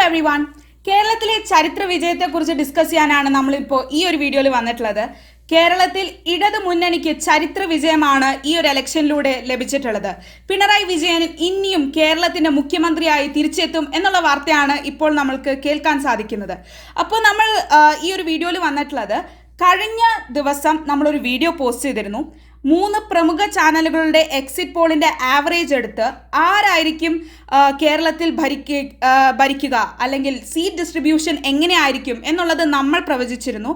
everyone. കേരളത്തിലെ ചരിത്ര വിജയത്തെക്കുറിച്ച് discuss ചെയ്യാനാണ് നമ്മളിപ്പോൾ ഈ ഒരു വീഡിയോയിൽ വന്നിട്ടുള്ളത്. കേരളത്തിൽ ഇടതു മുന്നണിക്ക് ചരിത്ര വിജയമാണ് ഈ ഒരു ഇലക്ഷനിലൂടെ ലഭിച്ചിട്ടുള്ളത്. പിണറായി വിജയൻ ഇനിയും കേരളത്തിന്റെ മുഖ്യമന്ത്രിയായി തിരിച്ചെത്തും എന്നുള്ള വാർത്തയാണ് ഇപ്പോൾ നമ്മൾക്ക് കേൾക്കാൻ സാധിക്കുന്നത്. അപ്പോൾ നമ്മൾ ഈ ഒരു വീഡിയോയിൽ വന്നിട്ടുള്ളത് കഴിഞ്ഞ ദിവസം നമ്മളൊരു വീഡിയോ പോസ്റ്റ് ചെയ്തിരുന്നു. 3 പ്രമുഖ ചാനലുകളുടെ എക്സിറ്റ് പോളിൻ്റെ ആവറേജ് എടുത്ത് ആരായിരിക്കും കേരളത്തിൽ ഭരിക്കുക അല്ലെങ്കിൽ സീറ്റ് ഡിസ്ട്രിബ്യൂഷൻ എങ്ങനെയായിരിക്കും എന്നുള്ളത് നമ്മൾ പ്രവചിച്ചിരുന്നു.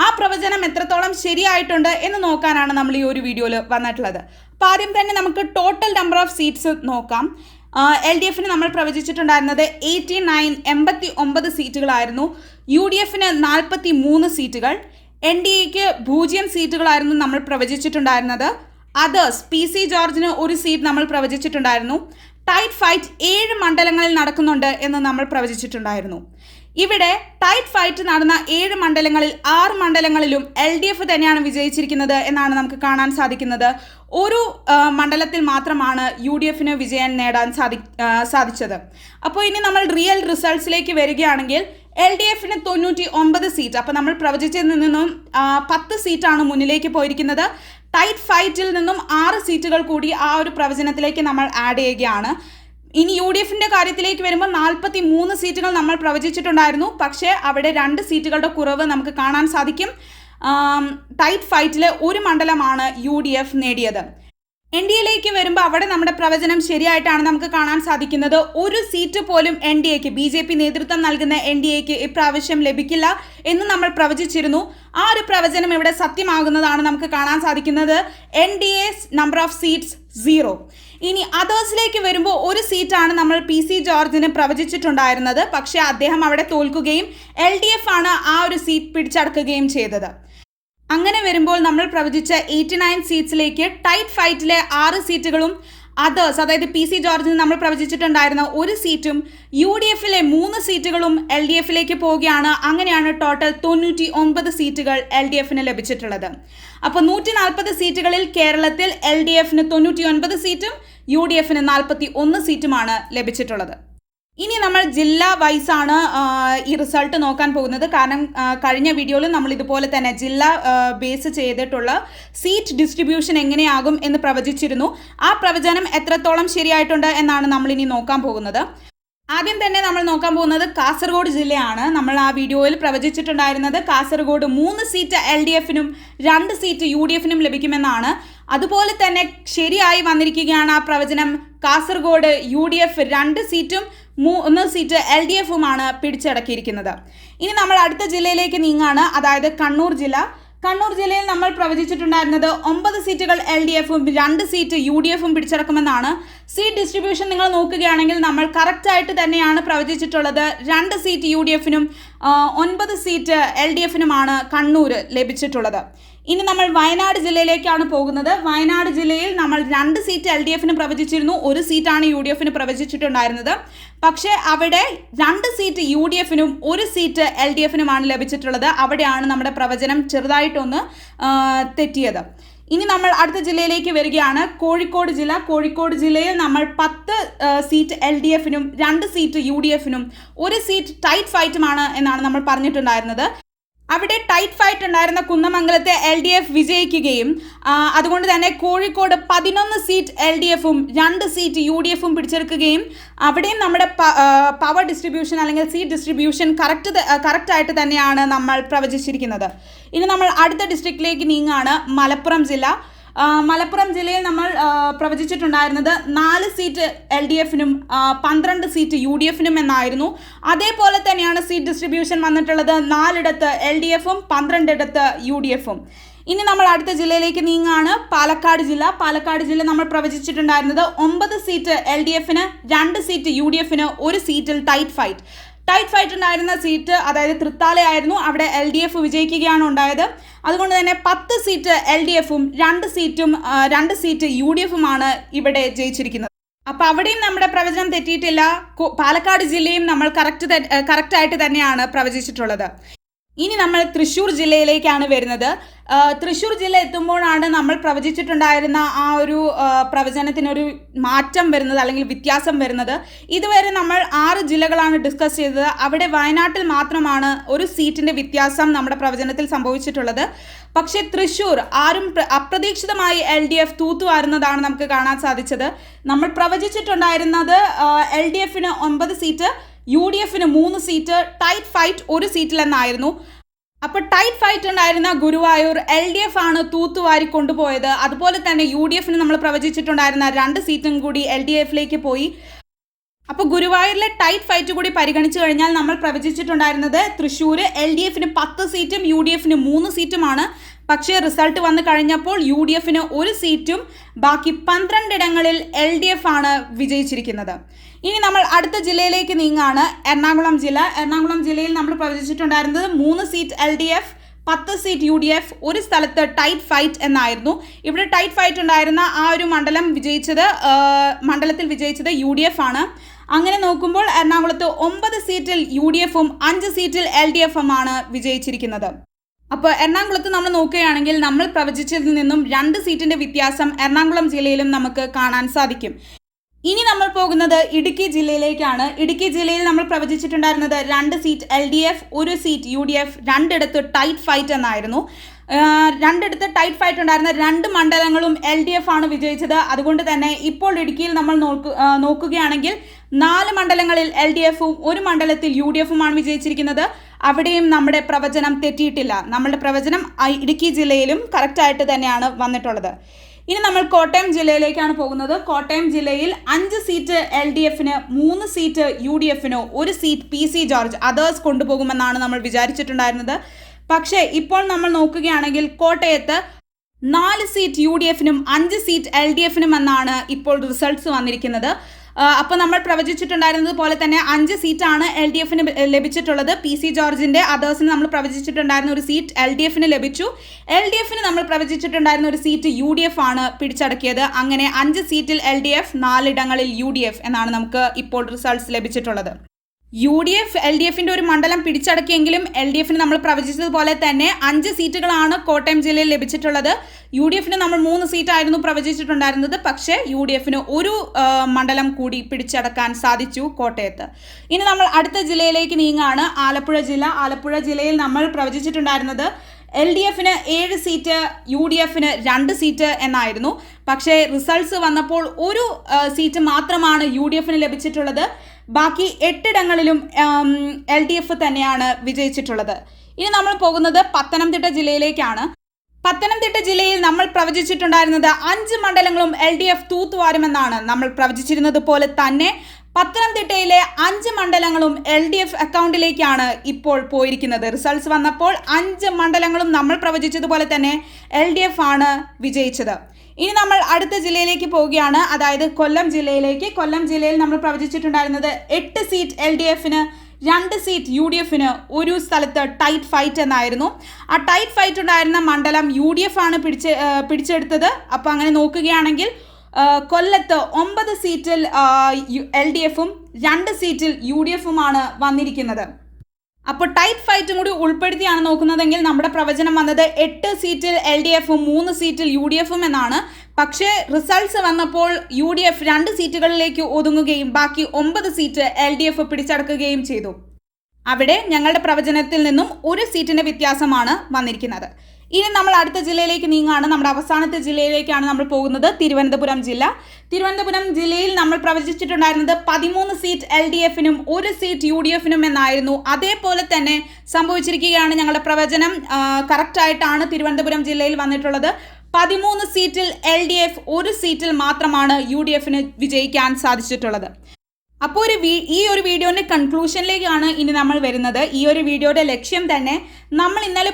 ആ പ്രവചനം എത്രത്തോളം ശരിയായിട്ടുണ്ട് എന്ന് നോക്കാനാണ് നമ്മൾ ഈ ഒരു വീഡിയോയിൽ വന്നിട്ടുള്ളത്. അപ്പോൾ ആദ്യം തന്നെ നമുക്ക് ടോട്ടൽ നമ്പർ ഓഫ് സീറ്റ്സ് നോക്കാം. LDF നമ്മൾ പ്രവചിച്ചിട്ടുണ്ടായിരുന്നത് 89 സീറ്റുകളായിരുന്നു. UDF 43 സീറ്റുകൾ, NDAക്ക് 0 സീറ്റുകളായിരുന്നു നമ്മൾ പ്രവചിച്ചിട്ടുണ്ടായിരുന്നത്. അതേഴ്സ് PC ജോർജിന് 1 സീറ്റ് നമ്മൾ പ്രവചിച്ചിട്ടുണ്ടായിരുന്നു. ടൈറ്റ് ഫൈറ്റ് 7 മണ്ഡലങ്ങളിൽ നടക്കുന്നുണ്ട് എന്ന് നമ്മൾ പ്രവചിച്ചിട്ടുണ്ടായിരുന്നു. ഇവിടെ ടൈറ്റ് ഫൈറ്റ് നടന്ന 7 മണ്ഡലങ്ങളിൽ 6 മണ്ഡലങ്ങളിലും LDF തന്നെയാണ് വിജയിച്ചിരിക്കുന്നത് എന്നാണ് നമുക്ക് കാണാൻ സാധിക്കുന്നത്. ഒരു മണ്ഡലത്തിൽ മാത്രമാണ് UDF വിജയം നേടാൻ സാധിച്ചത്. അപ്പോൾ ഇനി നമ്മൾ റിയൽ റിസൾട്ട്സിലേക്ക് വരികയാണെങ്കിൽ LDF 99 സീറ്റ്, അപ്പോൾ നമ്മൾ പ്രവചിച്ചതിൽ നിന്നും 10 സീറ്റാണ് മുന്നിലേക്ക് പോയിരിക്കുന്നത്. ടൈറ്റ് ഫൈറ്റിൽ നിന്നും 6 സീറ്റുകൾ കൂടി ആ ഒരു പ്രവചനത്തിലേക്ക് നമ്മൾ ആഡ് ചെയ്യുകയാണ്. ഇനി UDF കാര്യത്തിലേക്ക് വരുമ്പോൾ 43 സീറ്റുകൾ നമ്മൾ പ്രവചിച്ചിട്ടുണ്ടായിരുന്നു. പക്ഷേ അവിടെ 2 സീറ്റുകളുടെ കുറവ് നമുക്ക് കാണാൻ സാധിക്കും. ടൈറ്റ് ഫൈറ്റിലെ 1 മണ്ഡലമാണ് UDF നേടിയത്. NDAയിലേക്ക് വരുമ്പോൾ അവിടെ നമ്മുടെ പ്രവചനം ശരിയായിട്ടാണ് നമുക്ക് കാണാൻ സാധിക്കുന്നത്. 1 സീറ്റ് പോലും NDAക്ക്, BJP നേതൃത്വം നൽകുന്ന NDAക്ക് ഇപ്രാവശ്യം ലഭിക്കില്ല എന്ന് നമ്മൾ പ്രവചിച്ചിരുന്നു. ആ ഒരു പ്രവചനം ഇവിടെ സത്യമാകുന്നതാണ് നമുക്ക് കാണാൻ സാധിക്കുന്നത്. NDA number of seats 0. ഇനി അതേഴ്സിലേക്ക് വരുമ്പോൾ 1 സീറ്റാണ് നമ്മൾ PC ജോർജിന് പ്രവചിച്ചിട്ടുണ്ടായിരുന്നത്. പക്ഷേ അദ്ദേഹം അവിടെ തോൽക്കുകയും LDF ആണ് ആ ഒരു സീറ്റ് പിടിച്ചടക്കുകയും ചെയ്തത്. അങ്ങനെ വരുമ്പോൾ നമ്മൾ പ്രവചിച്ച 89 സീറ്റ്സിലേക്ക് ടൈറ്റ് ഫൈറ്റിലെ 6 സീറ്റുകളും അതേഴ്സ്, അതായത് PC ജോർജിന് നമ്മൾ പ്രവചിച്ചിട്ടുണ്ടായിരുന്ന 1 സീറ്റും UDF 3 സീറ്റുകളും LDF പോവുകയാണ്. അങ്ങനെയാണ് ടോട്ടൽ 99 സീറ്റുകൾ LDF ലഭിച്ചിട്ടുള്ളത്. അപ്പോൾ 140 സീറ്റുകളിൽ കേരളത്തിൽ LDF 99 സീറ്റും UDF 41 സീറ്റുമാണ് ലഭിച്ചിട്ടുള്ളത്. ഇനി നമ്മൾ ജില്ലാ വൈസാണ് ഈ റിസൾട്ട് നോക്കാൻ പോകുന്നത്. കാരണം കഴിഞ്ഞ വീഡിയോയിൽ നമ്മൾ ഇതുപോലെ തന്നെ ജില്ല ബേസ് ചെയ്തിട്ടുള്ള സീറ്റ് ഡിസ്ട്രിബ്യൂഷൻ എങ്ങനെയാകും എന്ന് പ്രവചിച്ചിരുന്നു. ആ പ്രവചനം എത്രത്തോളം ശരിയായിട്ടുണ്ട് എന്നാണ് നമ്മൾ ഇനി നോക്കാൻ പോകുന്നത്. ആദ്യം തന്നെ നമ്മൾ നോക്കാൻ പോകുന്നത് കാസർഗോഡ് ജില്ലയാണ്. നമ്മൾ ആ വീഡിയോയിൽ പ്രവചിച്ചിട്ടുണ്ടായിരുന്നത് Kasaragod 3 seat LDF 2 seat UDF ലഭിക്കുമെന്നാണ്. അതുപോലെ തന്നെ ശരിയായി വന്നിരിക്കുകയാണ് ആ പ്രവചനം. കാസർഗോഡ് UDF 2 സീറ്റും 3 സീറ്റ് LDF പിടിച്ചടക്കിയിരിക്കുന്നത്. ഇനി നമ്മൾ അടുത്ത ജില്ലയിലേക്ക് നീങ്ങാണ്, അതായത് കണ്ണൂർ ജില്ല. കണ്ണൂർ ജില്ലയിൽ നമ്മൾ പ്രവചിച്ചിട്ടുണ്ടായിരുന്നത് 9 സീറ്റുകൾ LDF 2 സീറ്റ് UDF പിടിച്ചടക്കുമെന്നാണ്. സീറ്റ് ഡിസ്ട്രിബ്യൂഷൻ നിങ്ങൾ നോക്കുകയാണെങ്കിൽ നമ്മൾ കറക്റ്റായിട്ട് തന്നെയാണ് പ്രവചിച്ചിട്ടുള്ളത്. 2 seat UDF 9 seat LDF Kannur ലഭിച്ചിട്ടുള്ളത്. ഇനി നമ്മൾ വയനാട് ജില്ലയിലേക്കാണ് പോകുന്നത്. വയനാട് ജില്ലയിൽ നമ്മൾ 2 സീറ്റ് LDF പ്രവചിച്ചിരുന്നു, 1 സീറ്റാണ് UDF പ്രവചിച്ചിട്ടുണ്ടായിരുന്നത്. പക്ഷേ അവിടെ 2 സീറ്റ് UDF 1 സീറ്റ് LDF ലഭിച്ചിട്ടുള്ളത്. അവിടെയാണ് നമ്മുടെ പ്രവചനം ചെറുതായിട്ടൊന്ന് തെറ്റിയത്. ഇനി നമ്മൾ അടുത്ത ജില്ലയിലേക്ക് വരികയാണ്, കോഴിക്കോട് ജില്ല. കോഴിക്കോട് ജില്ലയിൽ നമ്മൾ 10 seat LDF 2 seat UDF 1 seat tight ഫൈറ്റുമാണ് എന്നാണ് നമ്മൾ പറഞ്ഞിട്ടുണ്ടായിരുന്നത്. അവിടെ ടൈറ്റ് ഫൈറ്റ് ഉണ്ടായിരുന്ന കുന്നമംഗലത്തെ LDF വിജയിക്കുകയും അതുകൊണ്ട് തന്നെ Kozhikode 11 seat LDF 2 seat UDF പിടിച്ചെടുക്കുകയും അവിടെയും നമ്മുടെ പവർ ഡിസ്ട്രിബ്യൂഷൻ അല്ലെങ്കിൽ സീറ്റ് ഡിസ്ട്രിബ്യൂഷൻ കറക്റ്റായിട്ട് തന്നെയാണ് നമ്മൾ പ്രവചിച്ചിരിക്കുന്നത്. ഇനി നമ്മൾ അടുത്ത ഡിസ്ട്രിക്റ്റിലേക്ക് നീങ്ങാണ്, മലപ്പുറം ജില്ല. മലപ്പുറം ജില്ലയിൽ നമ്മൾ പ്രവചിച്ചിട്ടുണ്ടായിരുന്നത് 4 സീറ്റ് LDF 12 സീറ്റ് UDF എന്നായിരുന്നു. അതേപോലെ തന്നെയാണ് സീറ്റ് ഡിസ്ട്രിബ്യൂഷൻ വന്നിട്ടുള്ളത്. 4 LDF 12 UDF. ഇനി നമ്മൾ അടുത്ത ജില്ലയിലേക്ക് നീങ്ങാണ്, പാലക്കാട് ജില്ല. പാലക്കാട് ജില്ല നമ്മൾ പ്രവചിച്ചിട്ടുണ്ടായിരുന്നത് 9 സീറ്റ് LDF 2 സീറ്റ് UDF 1 സീറ്റിൽ ടൈറ്റ് ഫൈറ്റ് ഉണ്ടായിരുന്ന സീറ്റ്, അതായത് തൃത്താലയായിരുന്നു. അവിടെ LDF വിജയിക്കുകയാണ് ഉണ്ടായത്. അതുകൊണ്ട് തന്നെ 10 സീറ്റ് LDF 2 സീറ്റും 2 സീറ്റ് UDF ഇവിടെ ജയിച്ചിരിക്കുന്നത്. അപ്പോൾ അവിടെയും നമ്മുടെ പ്രവചനം തെറ്റിയിട്ടില്ല. പാലക്കാട് ജില്ലയും നമ്മൾ കറക്റ്റായിട്ട് തന്നെയാണ് പ്രവചിച്ചിട്ടുള്ളത്. ഇനി നമ്മൾ തൃശ്ശൂർ ജില്ലയിലേക്കാണ് വരുന്നത്. തൃശ്ശൂർ ജില്ല എത്തുമ്പോഴാണ് നമ്മൾ പ്രവചിച്ചിട്ടുണ്ടായിരുന്ന ആ ഒരു പ്രവചനത്തിനൊരു മാറ്റം വരുന്നത് അല്ലെങ്കിൽ വ്യത്യാസം വരുന്നത്. ഇതുവരെ നമ്മൾ 6 ജില്ലകളാണ് ഡിസ്കസ് ചെയ്തത്. അവിടെ വയനാട്ടിൽ മാത്രമാണ് ഒരു സീറ്റിൻ്റെ വ്യത്യാസം നമ്മുടെ പ്രവചനത്തിൽ സംഭവിച്ചിട്ടുള്ളത്. പക്ഷേ തൃശ്ശൂർ ആരും അപ്രതീക്ഷിതമായി LDF തൂത്തുവാരുന്നതാണ് നമുക്ക് കാണാൻ സാധിച്ചത്. നമ്മൾ പ്രവചിച്ചിട്ടുണ്ടായിരുന്നത് LDFന് 9 സീറ്റ്, UDFന് 3 സീറ്റ്, ടൈറ്റ് ഫൈറ്റ് 1 സീറ്റിലെന്നായിരുന്നു. അപ്പോൾ ടൈറ്റ് ഫൈറ്റ് ഉണ്ടായിരുന്ന ഗുരുവായൂർ LDF ആണ് തൂത്തുവാരി കൊണ്ടുപോയത്. അതുപോലെ തന്നെ UDFന് നമ്മൾ പ്രവചിച്ചിട്ടുണ്ടായിരുന്ന 2 സീറ്റും കൂടി LDFിലേക്ക് പോയി. അപ്പോൾ ഗുരുവായൂരിലെ ടൈറ്റ് ഫൈറ്റ് കൂടി പരിഗണിച്ചു കഴിഞ്ഞാൽ നമ്മൾ പ്രവചിച്ചിട്ടുണ്ടായിരുന്നത് തൃശ്ശൂർ LDFന് 10 സീറ്റും UDFന് 3 സീറ്റുമാണ്. പക്ഷേ റിസൾട്ട് വന്നു കഴിഞ്ഞപ്പോൾ UDFന് 1 സീറ്റും ബാക്കി 12 ഇടങ്ങളിൽ LDF ആണ് വിജയിച്ചിരിക്കുന്നത്. ഇനി നമ്മൾ അടുത്ത ജില്ലയിലേക്ക് നീങ്ങാണ്, എറണാകുളം ജില്ല. എറണാകുളം ജില്ലയിൽ നമ്മൾ പ്രവചിച്ചിട്ടുണ്ടായിരുന്നത് 3 സീറ്റ് LDF, 10 സീറ്റ് UDF, ഒരു സ്ഥലത്ത് ടൈറ്റ് ഫൈറ്റ് എന്നായിരുന്നു. ഇവിടെ ടൈറ്റ് ഫൈറ്റ് ഉണ്ടായിരുന്ന ആ ഒരു മണ്ഡലത്തിൽ വിജയിച്ചത് UDF ആണ്. അങ്ങനെ നോക്കുമ്പോൾ എറണാകുളത്ത് 9 സീറ്റിൽ UDFും 5 സീറ്റിൽ LDFും ആണ് വിജയിച്ചിരിക്കുന്നത്. അപ്പോൾ എറണാകുളത്ത് നമ്മൾ നോക്കുകയാണെങ്കിൽ നമ്മൾ പ്രവചിച്ചതിൽ നിന്നും 2 സീറ്റിൻ്റെ വ്യത്യാസം എറണാകുളം ജില്ലയിലും നമുക്ക് കാണാൻ സാധിക്കും. ഇനി നമ്മൾ പോകുന്നത് ഇടുക്കി ജില്ലയിലേക്കാണ്. ഇടുക്കി ജില്ലയിൽ നമ്മൾ പ്രവചിച്ചിട്ടുണ്ടായിരുന്നത് 2 സീറ്റ് LDF, 1 സീറ്റ് UDF, 2 ഇടത്ത് ടൈറ്റ് ഫൈറ്റ് എന്നായിരുന്നു. 2 ഇടത്ത് ടൈറ്റ് ഫൈറ്റ് ഉണ്ടായിരുന്ന 2 മണ്ഡലങ്ങളും LDF ആണ് വിജയിച്ചത്. അതുകൊണ്ട് തന്നെ ഇപ്പോൾ ഇടുക്കിയിൽ നമ്മൾ നോക്കുകയാണെങ്കിൽ 4 മണ്ഡലങ്ങളിൽ LDFും 1 മണ്ഡലത്തിൽ UDFുമാണ് വിജയിച്ചിരിക്കുന്നത്. അവിടെയും നമ്മുടെ പ്രവചനം തെറ്റിയിട്ടില്ല. നമ്മുടെ പ്രവചനം ഇടുക്കി ജില്ലയിലും കറക്റ്റായിട്ട് തന്നെയാണ് വന്നിട്ടുള്ളത്. ഇനി നമ്മൾ കോട്ടയം ജില്ലയിലേക്കാണ് പോകുന്നത്. കോട്ടയം ജില്ലയിൽ 5 സീറ്റ് LDFന്, 3 സീറ്റ് UDFന്, 1 സീറ്റ് PC ജോർജ് അതേഴ്സ് കൊണ്ടുപോകുമെന്നാണ് നമ്മൾ വിചാരിച്ചിട്ടുണ്ടായിരുന്നത്. പക്ഷേ ഇപ്പോൾ നമ്മൾ നോക്കുകയാണെങ്കിൽ കോട്ടയത്ത് 4 സീറ്റ് UDFനും 5 സീറ്റ് LDFനും എന്നാണ് ഇപ്പോൾ റിസൾട്ട്സ് വന്നിരിക്കുന്നത്. അപ്പോൾ നമ്മൾ പ്രവചിച്ചിട്ടുണ്ടായിരുന്നത് പോലെ തന്നെ 5 സീറ്റാണ് LDFന് ലഭിച്ചിട്ടുള്ളത്. PC ജോർജിൻ്റെ അതേഴ്സിന് നമ്മൾ പ്രവചിച്ചിട്ടുണ്ടായിരുന്ന 1 സീറ്റ് LDFന് ലഭിച്ചു. LDFന് നമ്മൾ പ്രവചിച്ചിട്ടുണ്ടായിരുന്ന 1 സീറ്റ് UDF ആണ് പിടിച്ചടക്കിയത്. അങ്ങനെ 5 സീറ്റിൽ LDF, 4 ഇടങ്ങളിൽ UDF എന്നാണ് നമുക്ക് ഇപ്പോൾ റിസൾട്ട്സ് ലഭിച്ചിട്ടുള്ളത്. UDF LDFിൻ്റെ ഒരു മണ്ഡലം പിടിച്ചടക്കിയെങ്കിലും LDFന് നമ്മൾ പ്രവചിച്ചതുപോലെ തന്നെ 5 സീറ്റുകളാണ് കോട്ടയം ജില്ലയിൽ ലഭിച്ചിട്ടുള്ളത്. UDFന് നമ്മൾ 3 സീറ്റായിരുന്നു പ്രവചിച്ചിട്ടുണ്ടായിരുന്നത്. പക്ഷേ UDFന് ഒരു മണ്ഡലം കൂടി പിടിച്ചടക്കാൻ സാധിച്ചു കോട്ടയത്ത്. ഇനി നമ്മൾ അടുത്ത ജില്ലയിലേക്ക് നീങ്ങാണ്, ആലപ്പുഴ ജില്ല. ആലപ്പുഴ ജില്ലയിൽ നമ്മൾ പ്രവചിച്ചിട്ടുണ്ടായിരുന്നത് LDFന് 7 സീറ്റ്, UDFന് 2 സീറ്റ് എന്നായിരുന്നു. പക്ഷേ റിസൾട്ട്സ് വന്നപ്പോൾ 1 സീറ്റ് മാത്രമാണ് UDFന് ലഭിച്ചിട്ടുള്ളത്. ബാക്കി 8 ഇടങ്ങളിലും LDF തന്നെയാണ് വിജയിച്ചിട്ടുള്ളത്. ഇനി നമ്മൾ പോകുന്നത് പത്തനംതിട്ട ജില്ലയിലേക്കാണ്. പത്തനംതിട്ട ജില്ലയിൽ നമ്മൾ പ്രവചിച്ചിട്ടുണ്ടായിരുന്നത് 5 മണ്ഡലങ്ങളും LDF തൂത്തുവാരുമെന്നാണ്. നമ്മൾ പ്രവചിച്ചിരുന്നത് പോലെ തന്നെ പത്തനംതിട്ടയിലെ 5 മണ്ഡലങ്ങളും LDF അക്കൗണ്ടിലേക്കാണ് ഇപ്പോൾ പോയിരിക്കുന്നത്. റിസൾട്ട്സ് വന്നപ്പോൾ 5 മണ്ഡലങ്ങളും നമ്മൾ പ്രവചിച്ചതുപോലെ തന്നെ LDF ആണ് വിജയിച്ചത്. ഇനി നമ്മൾ അടുത്ത ജില്ലയിലേക്ക് പോവുകയാണ്, അതായത് കൊല്ലം ജില്ലയിലേക്ക്. കൊല്ലം ജില്ലയിൽ നമ്മൾ പ്രവചിച്ചിട്ടുണ്ടായിരുന്നത് 8 സീറ്റ് LDFന്, 2 സീറ്റ് UDFന്, ഒരു സ്ഥലത്ത് ടൈറ്റ് ഫൈറ്റ് എന്നായിരുന്നു. ആ ടൈറ്റ് ഫൈറ്റ് ഉണ്ടായിരുന്ന മണ്ഡലം UDF ആണ് പിടിച്ചെടുത്തത്. അപ്പോൾ അങ്ങനെ നോക്കുകയാണെങ്കിൽ കൊല്ലത്ത് 9 സീറ്റിൽ LDFും 2 സീറ്റിൽ UDFുമാണ് വന്നിരിക്കുന്നത്. അപ്പോൾ ടൈറ്റ് ഫൈറ്റും കൂടി ഉൾപ്പെടുത്തിയാണ് നോക്കുന്നതെങ്കിൽ നമ്മുടെ പ്രവചനം വന്നത് 8 സീറ്റിൽ LDFും 3 സീറ്റിൽ UDFും എന്നാണ്. പക്ഷേ റിസൾട്ട്സ് വന്നപ്പോൾ UDF 2 സീറ്റുകളിലേക്ക് ഒതുങ്ങുകയും ബാക്കി 9 സീറ്റ് LDF പിടിച്ചടക്കുകയും ചെയ്തു. അവിടെ ഞങ്ങളുടെ പ്രവചനത്തിൽ നിന്നും 1 സീറ്റിൻ്റെ വ്യത്യാസമാണ് വന്നിരിക്കുന്നത്. ഇനി നമ്മൾ അടുത്ത ജില്ലയിലേക്ക് നീങ്ങാണ്. നമ്മുടെ അവസാനത്തെ ജില്ലയിലേക്കാണ് നമ്മൾ പോകുന്നത്, തിരുവനന്തപുരം ജില്ല. തിരുവനന്തപുരം ജില്ലയിൽ നമ്മൾ പ്രവചിച്ചിട്ടുണ്ടായിരുന്നത് 13 സീറ്റ് LDFനും 1 സീറ്റ് UDFനും എന്നായിരുന്നു. അതേപോലെ തന്നെ സംഭവിച്ചിരിക്കുകയാണ്. ഞങ്ങളുടെ പ്രവചനം കറക്റ്റായിട്ടാണ് തിരുവനന്തപുരം ജില്ലയിൽ വന്നിട്ടുള്ളത്. 13 സീറ്റിൽ LDF, 1 സീറ്റിൽ മാത്രമാണ് UDFന് വിജയിക്കാൻ സാധിച്ചിട്ടുള്ളത്. അപ്പോൾ ഈ ഒരു വീഡിയോൻ്റെ കൺക്ലൂഷനിലേക്കാണ് ഇനി നമ്മൾ വരുന്നത്. ഈ ഒരു വീഡിയോയുടെ ലക്ഷ്യം തന്നെ നമ്മൾ ഇന്നലെ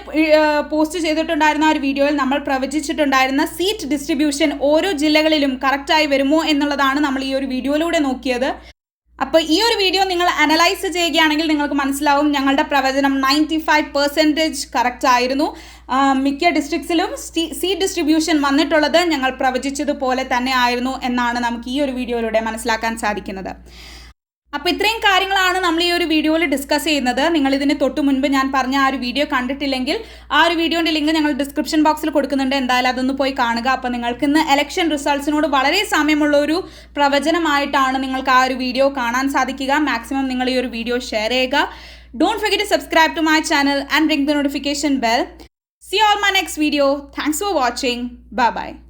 പോസ്റ്റ് ചെയ്തിട്ടുണ്ടായിരുന്ന ഒരു വീഡിയോയിൽ നമ്മൾ പ്രവചിച്ചിട്ടുണ്ടായിരുന്ന സീറ്റ് ഡിസ്ട്രിബ്യൂഷൻ ഓരോ ജില്ലകളിലും കറക്റ്റായി വരുമോ എന്നുള്ളതാണ് നമ്മൾ ഈ ഒരു വീഡിയോയിലൂടെ നോക്കിയത്. അപ്പോൾ ഈ ഒരു വീഡിയോ നിങ്ങൾ അനലൈസ് ചെയ്യുകയാണെങ്കിൽ നിങ്ങൾക്ക് മനസ്സിലാവും ഞങ്ങളുടെ പ്രവചനം 95% കറക്റ്റ് ആയിരുന്നു. മിക്ക ഡിസ്ട്രിക്ട്സിലും സീറ്റ് ഡിസ്ട്രിബ്യൂഷൻ വന്നിട്ടുള്ളത് ഞങ്ങൾ പ്രവചിച്ചതുപോലെ തന്നെ ആയിരുന്നു എന്നാണ് നമുക്ക് ഈ ഒരു വീഡിയോയിലൂടെ മനസ്സിലാക്കാൻ സാധിക്കുന്നത്. അപ്പോൾ ഇത്രയും കാര്യങ്ങളാണ് നമ്മൾ ഈ ഒരു വീഡിയോ വീഡിയോയിൽ ഡിസ്കസ് ചെയ്യുന്നത്. നിങ്ങൾ ഇതിന് തൊട്ട് മുൻപ് ഞാൻ പറഞ്ഞ ആ ഒരു വീഡിയോ കണ്ടിട്ടില്ലെങ്കിൽ ആ ഒരു വീഡിയോൻ്റെ ലിങ്ക് ഞങ്ങൾ ഡിസ്ക്രിപ്ഷൻ ബോക്സിൽ കൊടുക്കുന്നുണ്ട്. എന്തായാലും അതൊന്ന് പോയി കാണുക. അപ്പോൾ നിങ്ങൾക്ക് ഇന്ന് ഇലക്ഷൻ റിസൾട്ട്സിനോട് വളരെ സാമ്യമുള്ള ഒരു പ്രവചനമായിട്ടാണ് നിങ്ങൾക്ക് ആ ഒരു വീഡിയോ കാണാൻ സാധിക്കുക. മാക്സിമം നിങ്ങൾ ഈ ഒരു വീഡിയോ ഷെയർ ചെയ്യുക. Don't forget to subscribe to my channel and ring the notification bell. See you all my next video. Thanks for watching. Bye bye.